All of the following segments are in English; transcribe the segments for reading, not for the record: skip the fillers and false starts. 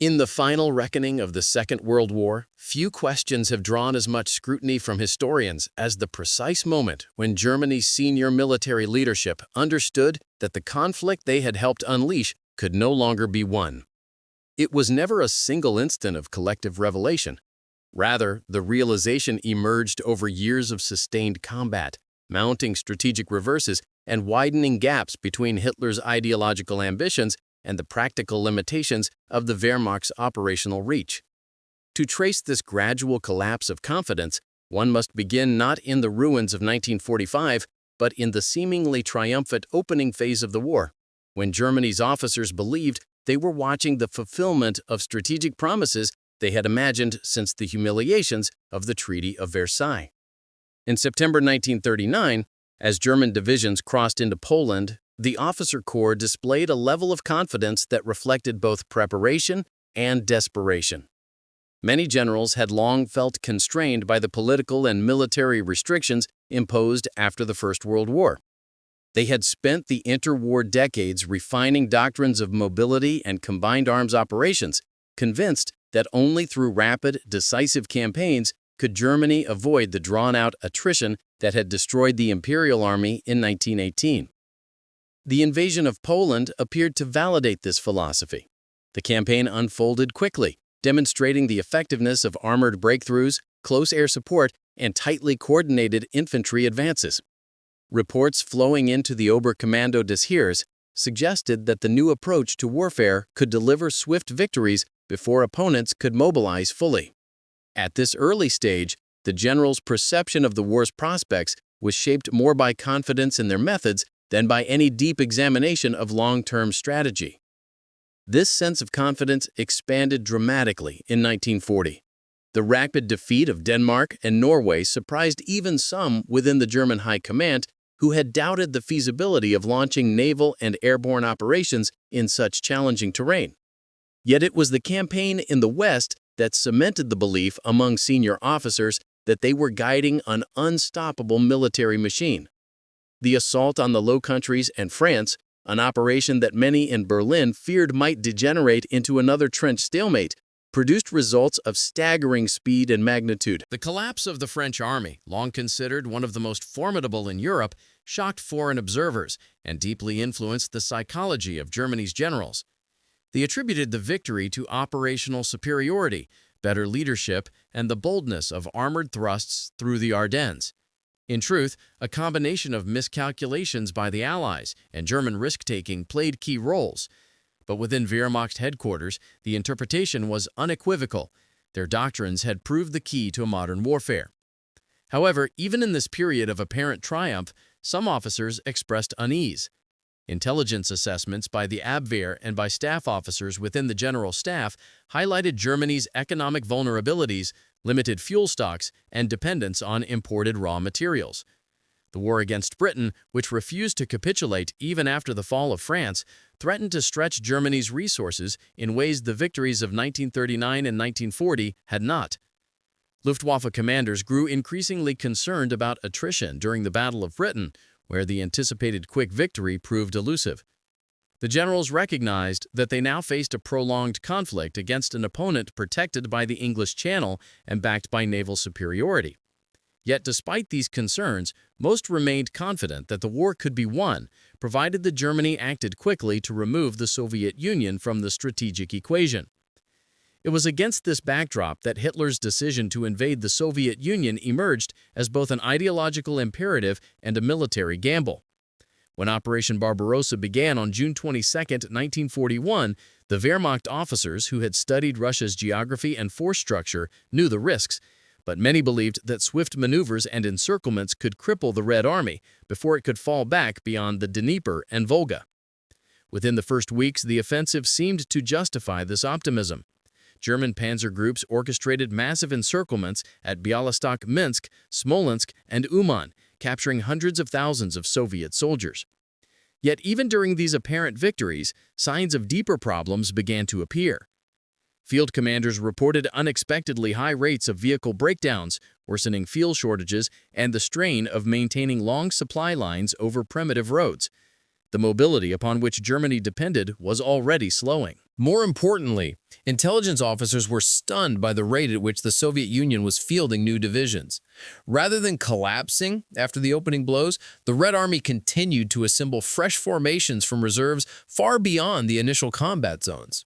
In the final reckoning of the Second World War, few questions have drawn as much scrutiny from historians as the precise moment when Germany's senior military leadership understood that the conflict they had helped unleash could no longer be won. It was never a single instant of collective revelation. Rather, the realization emerged over years of sustained combat, mounting strategic reverses, and widening gaps between Hitler's ideological ambitions and the practical limitations of the Wehrmacht's operational reach. To trace this gradual collapse of confidence, one must begin not in the ruins of 1945, but in the seemingly triumphant opening phase of the war, when Germany's officers believed they were watching the fulfillment of strategic promises they had imagined since the humiliations of the Treaty of Versailles. In September 1939, as German divisions crossed into Poland, the officer corps displayed a level of confidence that reflected both preparation and desperation. Many generals had long felt constrained by the political and military restrictions imposed after the First World War. They had spent the interwar decades refining doctrines of mobility and combined arms operations, convinced that only through rapid, decisive campaigns could Germany avoid the drawn-out attrition that had destroyed the Imperial Army in 1918. The invasion of Poland appeared to validate this philosophy. The campaign unfolded quickly, demonstrating the effectiveness of armored breakthroughs, close air support, and tightly coordinated infantry advances. Reports flowing into the Oberkommando des Heeres suggested that the new approach to warfare could deliver swift victories before opponents could mobilize fully. At this early stage, the generals' perception of the war's prospects was shaped more by confidence in their methods than by any deep examination of long-term strategy. This sense of confidence expanded dramatically in 1940. The rapid defeat of Denmark and Norway surprised even some within the German High Command who had doubted the feasibility of launching naval and airborne operations in such challenging terrain. Yet it was the campaign in the West that cemented the belief among senior officers that they were guiding an unstoppable military machine. The assault on the Low Countries and France, an operation that many in Berlin feared might degenerate into another trench stalemate, produced results of staggering speed and magnitude. The collapse of the French army, long considered one of the most formidable in Europe, shocked foreign observers and deeply influenced the psychology of Germany's generals. They attributed the victory to operational superiority, better leadership, and the boldness of armored thrusts through the Ardennes. In truth, a combination of miscalculations by the Allies and German risk-taking played key roles. But within Wehrmacht headquarters, the interpretation was unequivocal. Their doctrines had proved the key to modern warfare. However, even in this period of apparent triumph, some officers expressed unease. Intelligence assessments by the Abwehr and by staff officers within the General Staff highlighted Germany's economic vulnerabilities, limited fuel stocks, and dependence on imported raw materials. The war against Britain, which refused to capitulate even after the fall of France, threatened to stretch Germany's resources in ways the victories of 1939 and 1940 had not. Luftwaffe commanders grew increasingly concerned about attrition during the Battle of Britain, where the anticipated quick victory proved elusive. The generals recognized that they now faced a prolonged conflict against an opponent protected by the English Channel and backed by naval superiority. Yet despite these concerns, most remained confident that the war could be won, provided that Germany acted quickly to remove the Soviet Union from the strategic equation. It was against this backdrop that Hitler's decision to invade the Soviet Union emerged as both an ideological imperative and a military gamble. When Operation Barbarossa began on June 22, 1941, the Wehrmacht officers who had studied Russia's geography and force structure knew the risks, but many believed that swift maneuvers and encirclements could cripple the Red Army before it could fall back beyond the Dnieper and Volga. Within the first weeks, the offensive seemed to justify this optimism. German panzer groups orchestrated massive encirclements at Bialystok, Minsk, Smolensk, and Uman, capturing hundreds of thousands of Soviet soldiers. Yet even during these apparent victories, signs of deeper problems began to appear. Field commanders reported unexpectedly high rates of vehicle breakdowns, worsening fuel shortages, and the strain of maintaining long supply lines over primitive roads. The mobility upon which Germany depended was already slowing. More importantly, intelligence officers were stunned by the rate at which the Soviet Union was fielding new divisions. Rather than collapsing after the opening blows, the Red Army continued to assemble fresh formations from reserves far beyond the initial combat zones.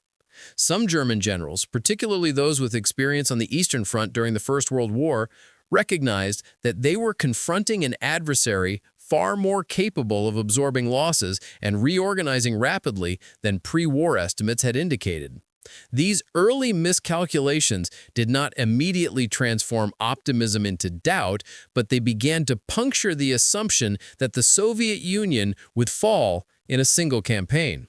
Some German generals, particularly those with experience on the Eastern Front during the First World War, recognized that they were confronting an adversary far more capable of absorbing losses and reorganizing rapidly than pre-war estimates had indicated. These early miscalculations did not immediately transform optimism into doubt, but they began to puncture the assumption that the Soviet Union would fall in a single campaign.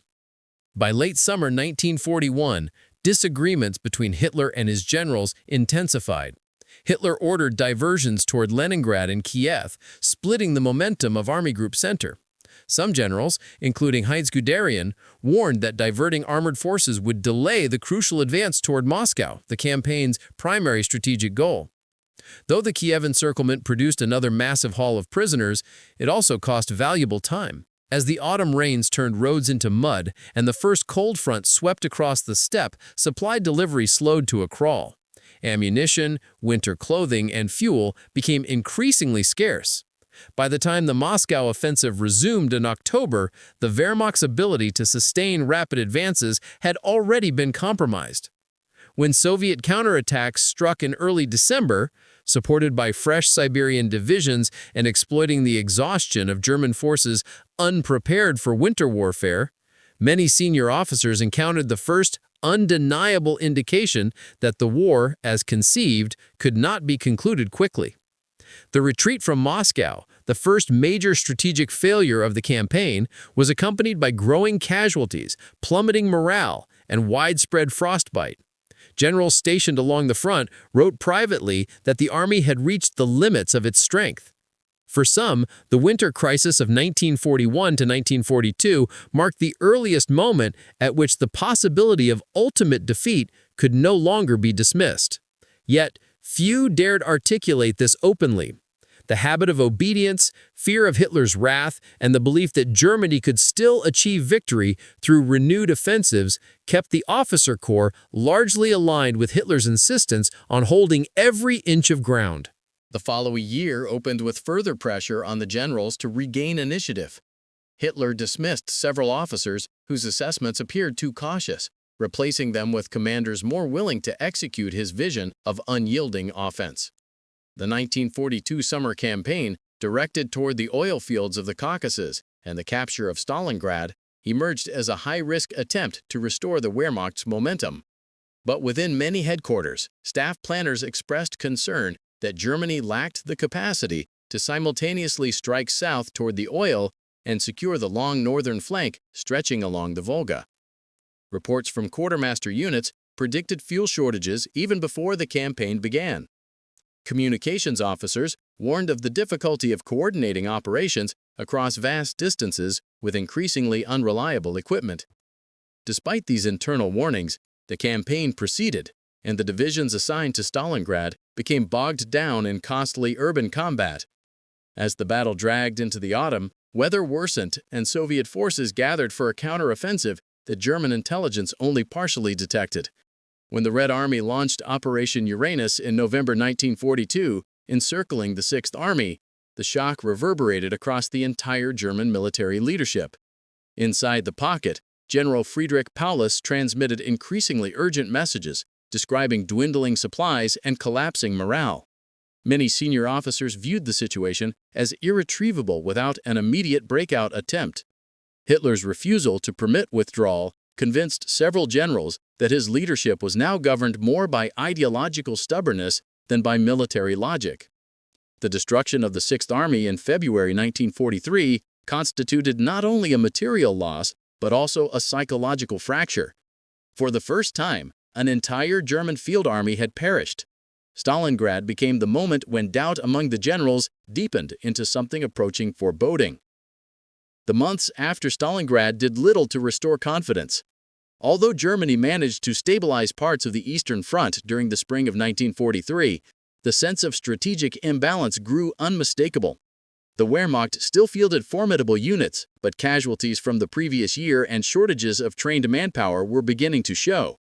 By late summer 1941, disagreements between Hitler and his generals intensified. Hitler ordered diversions toward Leningrad and Kiev, splitting the momentum of Army Group Center. Some generals, including Heinz-Guderian, warned that diverting armored forces would delay the crucial advance toward Moscow, the campaign's primary strategic goal. Though the Kiev encirclement produced another massive haul of prisoners, it also cost valuable time. As the autumn rains turned roads into mud and the first cold front swept across the steppe, supply delivery slowed to a crawl. Ammunition, winter clothing, and fuel became increasingly scarce. By the time the Moscow offensive resumed in October, the Wehrmacht's ability to sustain rapid advances had already been compromised. When Soviet counterattacks struck in early December, supported by fresh Siberian divisions and exploiting the exhaustion of German forces unprepared for winter warfare, many senior officers encountered the first undeniable indication that the war, as conceived, could not be concluded quickly. The retreat from Moscow, the first major strategic failure of the campaign, was accompanied by growing casualties, plummeting morale, and widespread frostbite. Generals stationed along the front wrote privately that the army had reached the limits of its strength. For some, the winter crisis of 1941 to 1942 marked the earliest moment at which the possibility of ultimate defeat could no longer be dismissed. Yet, few dared articulate this openly. The habit of obedience, fear of Hitler's wrath, and the belief that Germany could still achieve victory through renewed offensives kept the officer corps largely aligned with Hitler's insistence on holding every inch of ground. The following year opened with further pressure on the generals to regain initiative. Hitler dismissed several officers whose assessments appeared too cautious, replacing them with commanders more willing to execute his vision of unyielding offense. The 1942 summer campaign, directed toward the oil fields of the Caucasus and the capture of Stalingrad, emerged as a high-risk attempt to restore the Wehrmacht's momentum. But within many headquarters, staff planners expressed concern that Germany lacked the capacity to simultaneously strike south toward the oil and secure the long northern flank stretching along the Volga. Reports from quartermaster units predicted fuel shortages even before the campaign began. Communications officers warned of the difficulty of coordinating operations across vast distances with increasingly unreliable equipment. Despite these internal warnings, the campaign proceeded, and the divisions assigned to Stalingrad became bogged down in costly urban combat. As the battle dragged into the autumn, weather worsened and Soviet forces gathered for a counteroffensive that German intelligence only partially detected. When the Red Army launched Operation Uranus in November 1942, encircling the Sixth Army, the shock reverberated across the entire German military leadership. Inside the pocket, General Friedrich Paulus transmitted increasingly urgent messages describing dwindling supplies and collapsing morale. Many senior officers viewed the situation as irretrievable without an immediate breakout attempt. Hitler's refusal to permit withdrawal convinced several generals that his leadership was now governed more by ideological stubbornness than by military logic. The destruction of the Sixth Army in February 1943 constituted not only a material loss, but also a psychological fracture. For the first time, an entire German field army had perished. Stalingrad became the moment when doubt among the generals deepened into something approaching foreboding. The months after Stalingrad did little to restore confidence. Although Germany managed to stabilize parts of the Eastern Front during the spring of 1943, the sense of strategic imbalance grew unmistakable. The Wehrmacht still fielded formidable units, but casualties from the previous year and shortages of trained manpower were beginning to show.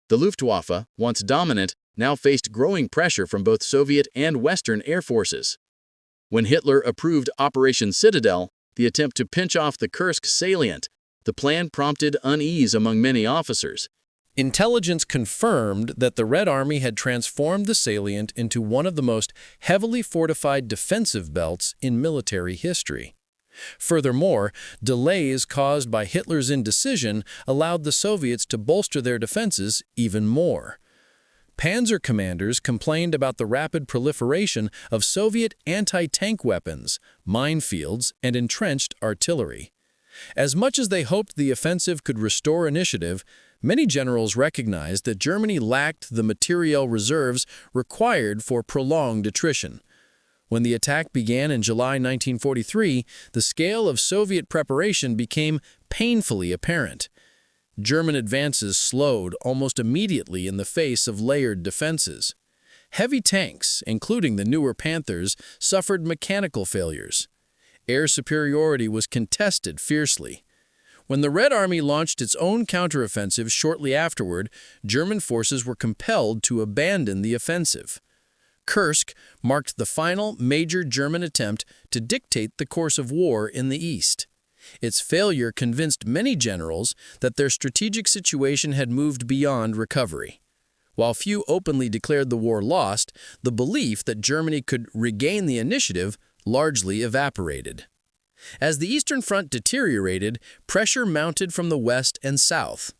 The Luftwaffe, once dominant, now faced growing pressure from both Soviet and Western air forces. When Hitler approved Operation Citadel, the attempt to pinch off the Kursk salient, the plan prompted unease among many officers. Intelligence confirmed that the Red Army had transformed the salient into one of the most heavily fortified defensive belts in military history. Furthermore, delays caused by Hitler's indecision allowed the Soviets to bolster their defenses even more. Panzer commanders complained about the rapid proliferation of Soviet anti-tank weapons, minefields, and entrenched artillery. As much as they hoped the offensive could restore initiative, many generals recognized that Germany lacked the materiel reserves required for prolonged attrition. When the attack began in July 1943, the scale of Soviet preparation became painfully apparent. German advances slowed almost immediately in the face of layered defenses. Heavy tanks, including the newer Panthers, suffered mechanical failures. Air superiority was contested fiercely. When the Red Army launched its own counteroffensive shortly afterward, German forces were compelled to abandon the offensive. Kursk marked the final major German attempt to dictate the course of war in the East. Its failure convinced many generals that their strategic situation had moved beyond recovery. While few openly declared the war lost, the belief that Germany could regain the initiative largely evaporated. As the Eastern Front deteriorated, pressure mounted from the west and south.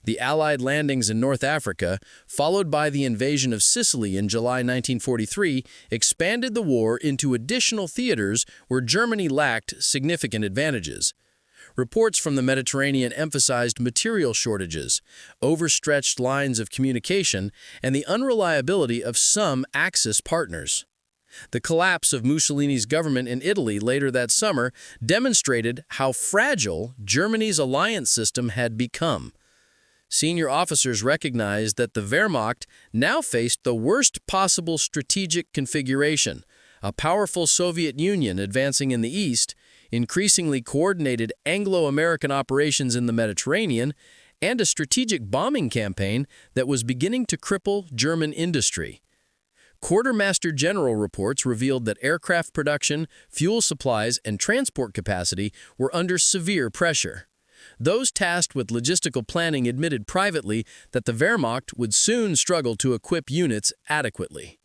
The Allied landings in North Africa, followed by the invasion of Sicily in July 1943, expanded the war into additional theaters where Germany lacked significant advantages. Reports from the Mediterranean emphasized material shortages, overstretched lines of communication, and the unreliability of some Axis partners. The collapse of Mussolini's government in Italy later that summer demonstrated how fragile Germany's alliance system had become. Senior officers recognized that the Wehrmacht now faced the worst possible strategic configuration: a powerful Soviet Union advancing in the east, increasingly coordinated Anglo-American operations in the Mediterranean, and a strategic bombing campaign that was beginning to cripple German industry. Quartermaster General reports revealed that aircraft production, fuel supplies, and transport capacity were under severe pressure. Those tasked with logistical planning admitted privately that the Wehrmacht would soon struggle to equip units adequately.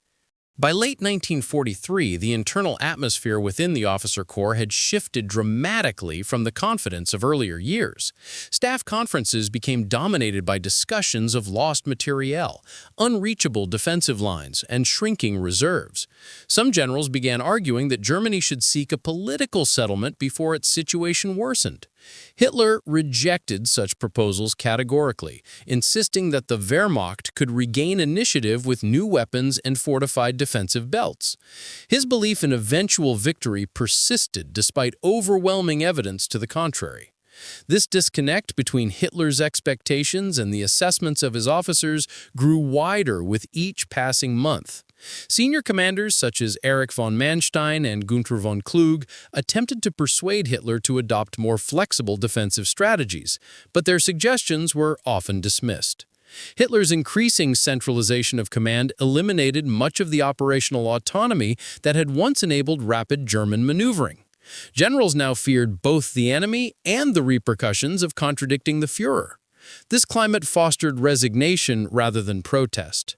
By late 1943, the internal atmosphere within the officer corps had shifted dramatically from the confidence of earlier years. Staff conferences became dominated by discussions of lost materiel, unreachable defensive lines, and shrinking reserves. Some generals began arguing that Germany should seek a political settlement before its situation worsened. Hitler rejected such proposals categorically, insisting that the Wehrmacht could regain initiative with new weapons and fortified defensive belts. His belief in eventual victory persisted despite overwhelming evidence to the contrary. This disconnect between Hitler's expectations and the assessments of his officers grew wider with each passing month. Senior commanders such as Erich von Manstein and Gunther von Klug attempted to persuade Hitler to adopt more flexible defensive strategies, but their suggestions were often dismissed. Hitler's increasing centralization of command eliminated much of the operational autonomy that had once enabled rapid German maneuvering. Generals now feared both the enemy and the repercussions of contradicting the Führer. This climate fostered resignation rather than protest.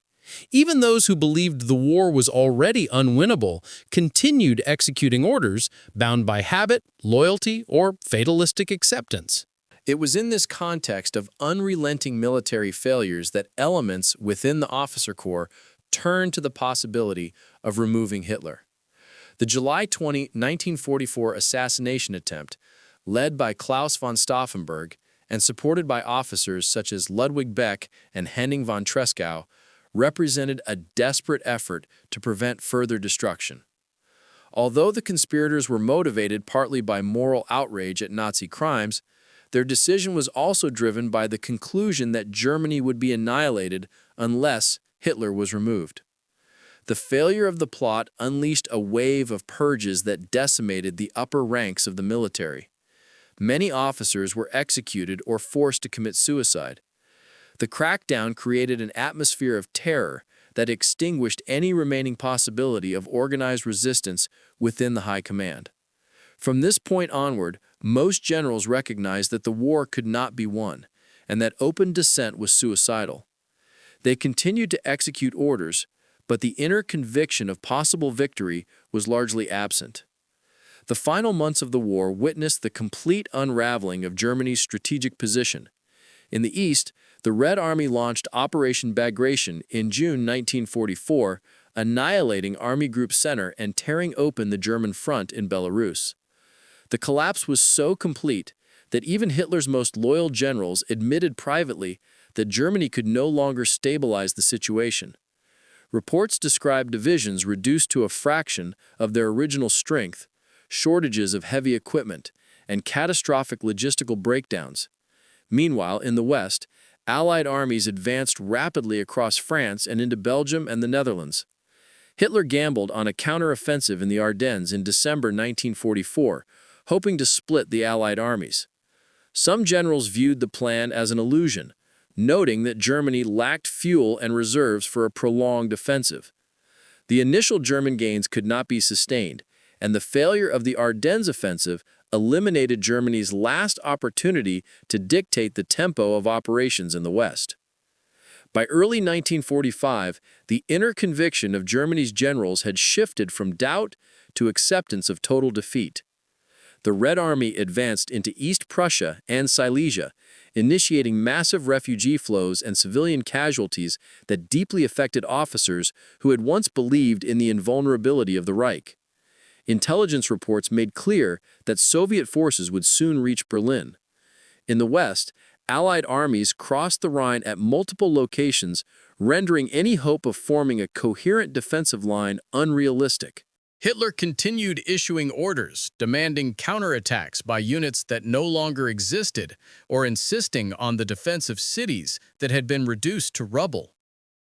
Even those who believed the war was already unwinnable continued executing orders bound by habit, loyalty, or fatalistic acceptance. It was in this context of unrelenting military failures that elements within the officer corps turned to the possibility of removing Hitler. The July 20, 1944 assassination attempt, led by Klaus von Stauffenberg and supported by officers such as Ludwig Beck and Henning von Tresckow, represented a desperate effort to prevent further destruction. Although the conspirators were motivated partly by moral outrage at Nazi crimes, their decision was also driven by the conclusion that Germany would be annihilated unless Hitler was removed. The failure of the plot unleashed a wave of purges that decimated the upper ranks of the military. Many officers were executed or forced to commit suicide. The crackdown created an atmosphere of terror that extinguished any remaining possibility of organized resistance within the high command. From this point onward, most generals recognized that the war could not be won, and that open dissent was suicidal. They continued to execute orders, but the inner conviction of possible victory was largely absent. The final months of the war witnessed the complete unraveling of Germany's strategic position. In the east, the Red Army launched Operation Barbarossa in June 1944, annihilating Army Group Center and tearing open the German front in Belarus. The collapse was so complete that even Hitler's most loyal generals admitted privately that Germany could no longer stabilize the situation. Reports describe divisions reduced to a fraction of their original strength, shortages of heavy equipment, and catastrophic logistical breakdowns. Meanwhile, in the West, Allied armies advanced rapidly across France and into Belgium and the Netherlands. Hitler gambled on a counter-offensive in the Ardennes in December 1944, hoping to split the Allied armies. Some generals viewed the plan as an illusion, noting that Germany lacked fuel and reserves for a prolonged offensive. The initial German gains could not be sustained, and the failure of the Ardennes offensive eliminated Germany's last opportunity to dictate the tempo of operations in the West. By early 1945, the inner conviction of Germany's generals had shifted from doubt to acceptance of total defeat. The Red Army advanced into East Prussia and Silesia, initiating massive refugee flows and civilian casualties that deeply affected officers who had once believed in the invulnerability of the Reich. Intelligence reports made clear that Soviet forces would soon reach Berlin. In the West, Allied armies crossed the Rhine at multiple locations, rendering any hope of forming a coherent defensive line unrealistic. Hitler continued issuing orders, demanding counterattacks by units that no longer existed, or insisting on the defense of cities that had been reduced to rubble.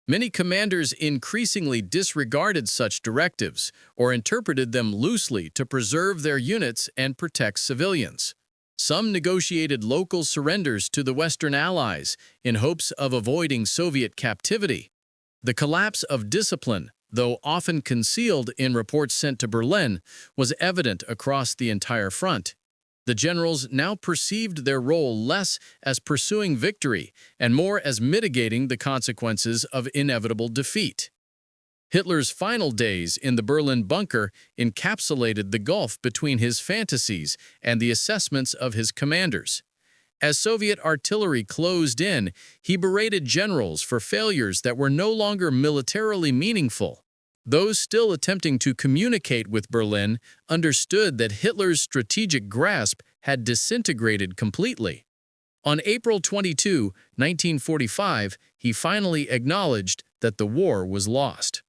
Many commanders increasingly disregarded such directives or interpreted them loosely to preserve their units and protect civilians. Some negotiated local surrenders to the Western Allies in hopes of avoiding Soviet captivity. The collapse of discipline, though often concealed in reports sent to Berlin, was evident across the entire front. The generals now perceived their role less as pursuing victory and more as mitigating the consequences of inevitable defeat. Hitler's final days in the Berlin bunker encapsulated the gulf between his fantasies and the assessments of his commanders. As Soviet artillery closed in, he berated generals for failures that were no longer militarily meaningful. Those still attempting to communicate with Berlin understood that Hitler's strategic grasp had disintegrated completely. On April 22, 1945, he finally acknowledged that the war was lost.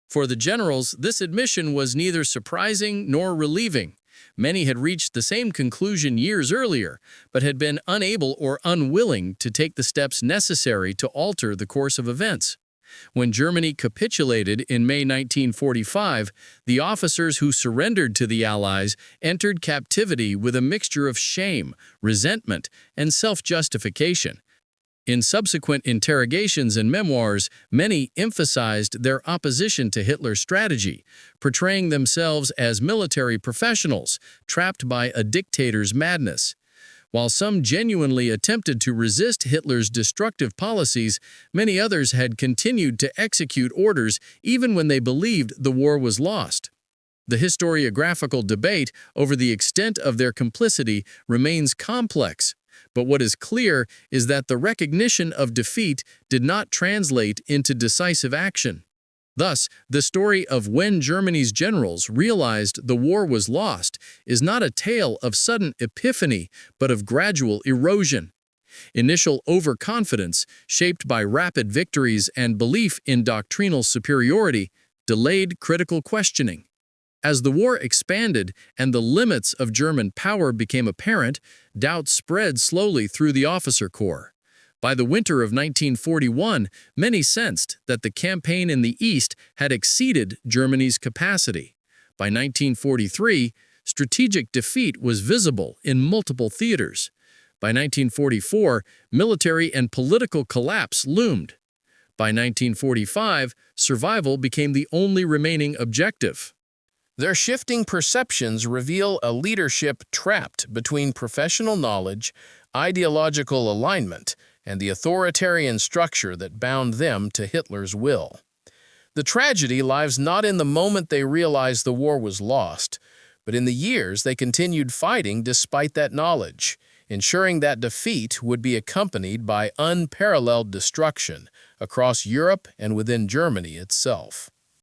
For the generals, this admission was neither surprising nor relieving. Many had reached the same conclusion years earlier, but had been unable or unwilling to take the steps necessary to alter the course of events. When Germany capitulated in May 1945, the officers who surrendered to the Allies entered captivity with a mixture of shame, resentment, and self-justification. In subsequent interrogations and memoirs, many emphasized their opposition to Hitler's strategy, portraying themselves as military professionals trapped by a dictator's madness. While some genuinely attempted to resist Hitler's destructive policies, many others had continued to execute orders even when they believed the war was lost. The historiographical debate over the extent of their complicity remains complex, but what is clear is that the recognition of defeat did not translate into decisive action. Thus, the story of when Germany's generals realized the war was lost is not a tale of sudden epiphany, but of gradual erosion. Initial overconfidence, shaped by rapid victories and belief in doctrinal superiority, delayed critical questioning. As the war expanded and the limits of German power became apparent, doubt spread slowly through the officer corps. By the winter of 1941, many sensed that the campaign in the East had exceeded Germany's capacity. By 1943, strategic defeat was visible in multiple theaters. By 1944, military and political collapse loomed. By 1945, survival became the only remaining objective. Their shifting perceptions reveal a leadership trapped between professional knowledge, ideological alignment, and the authoritarian structure that bound them to Hitler's will. The tragedy lies not in the moment they realized the war was lost, but in the years they continued fighting despite that knowledge, ensuring that defeat would be accompanied by unparalleled destruction across Europe and within Germany itself.